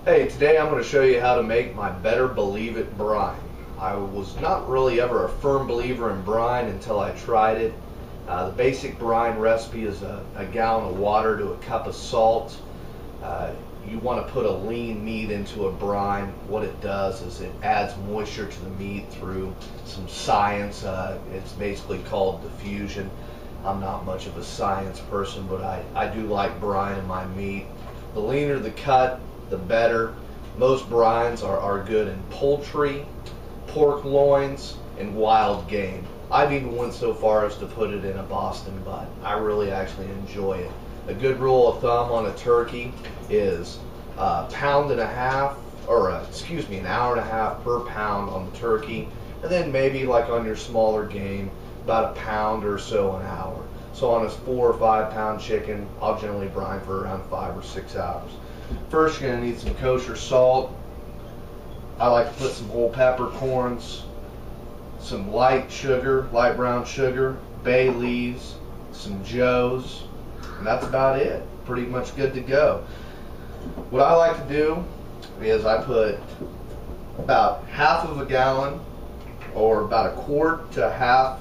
Hey, today I'm going to show you how to make my Better Believe It brine. I was not really ever a firm believer in brine until I tried it. The basic brine recipe is a gallon of water to a cup of salt. You want to put a lean meat into a brine. What it does is it adds moisture to the meat through some science. It's basically called diffusion. I'm not much of a science person, but I do like brine in my meat. The leaner the cut, the better. Most brines are good in poultry, pork loins, and wild game. I've even went so far as to put it in a Boston butt. I really actually enjoy it. A good rule of thumb on a turkey is a pound and a half, or an hour and a half per pound on the turkey, and then maybe like on your smaller game, about a pound or so an hour. So on a 4 or 5 pound chicken, I'll generally brine for around 5 or 6 hours. First, you're going to need some kosher salt. I like to put some whole peppercorns, some light sugar, light brown sugar, bay leaves, some joes, and that's about it. Pretty much good to go. What I like to do is I put about half of a gallon, or about a quart to half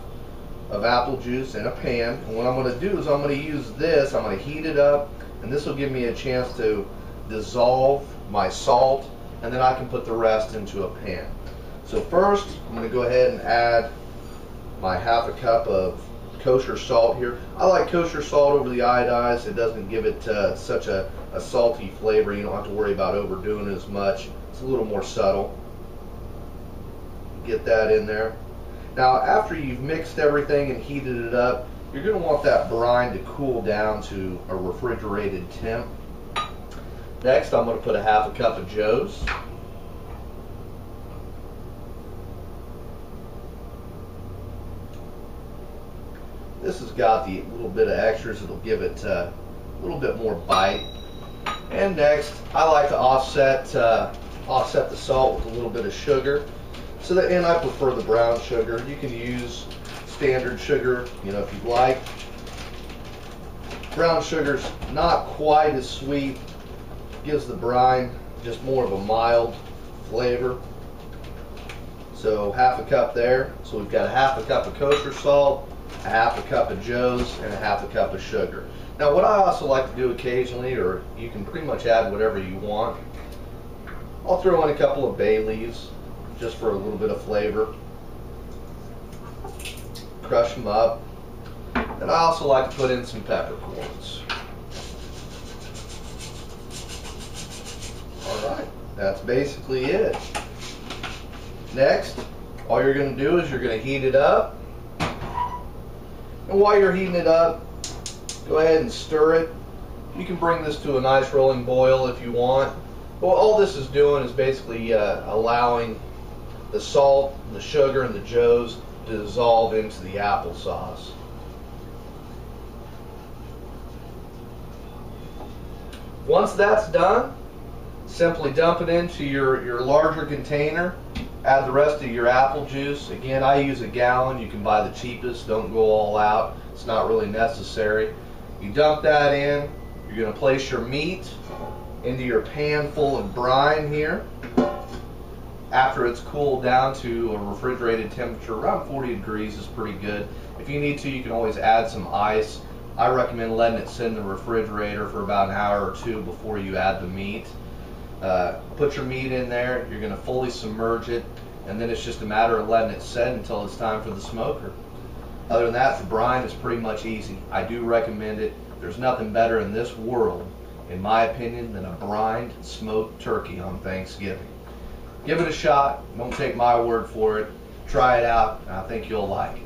of apple juice in a pan. And what I'm going to do is I'm going to use this, I'm going to heat it up, and this will give me a chance to dissolve my salt, and then I can put the rest into a pan. So first, I'm going to go ahead and add my half a cup of kosher salt here. I like kosher salt over the iodized. It doesn't give it such a salty flavor. You don't have to worry about overdoing it as much. It's a little more subtle. Get that in there. Now, after you've mixed everything and heated it up, you're going to want that brine to cool down to a refrigerated temp. Next, I'm going to put a half a cup of joes. This has got the little bit of extras that'll give it a little bit more bite. And next, I like to offset the salt with a little bit of sugar. And I prefer the brown sugar. You can use standard sugar, if you'd like. Brown sugar's not quite as sweet. Gives the brine just more of a mild flavor. So half a cup there. So we've got a half a cup of kosher salt, a half a cup of joes, and a half a cup of sugar. Now what I also like to do occasionally, or you can pretty much add whatever you want, I'll throw in a couple of bay leaves just for a little bit of flavor. Crush them up. And I also like to put in some peppercorns. Alright, that's basically it. Next, all you're going to do is you're going to heat it up. And while you're heating it up, go ahead and stir it. You can bring this to a nice rolling boil if you want. Well, all this is doing is basically allowing the salt, the sugar, and the joes to dissolve into the applesauce. Once that's done, simply dump it into your larger container. Add the rest of your apple juice. Again, I use a gallon. You can buy the cheapest. Don't go all out. It's not really necessary. You dump that in. You're going to place your meat into your pan full of brine here. After it's cooled down to a refrigerated temperature, around 40 degrees is pretty good. If you need to, you can always add some ice. I recommend letting it sit in the refrigerator for about an hour or two before you add the meat. Put your meat in there, you're going to fully submerge it, and then it's just a matter of letting it set until it's time for the smoker. Other than that, the brine is pretty much easy. I do recommend it. There's nothing better in this world, in my opinion, than a brined smoked turkey on Thanksgiving. Give it a shot. Don't take my word for it. Try it out, and I think you'll like it.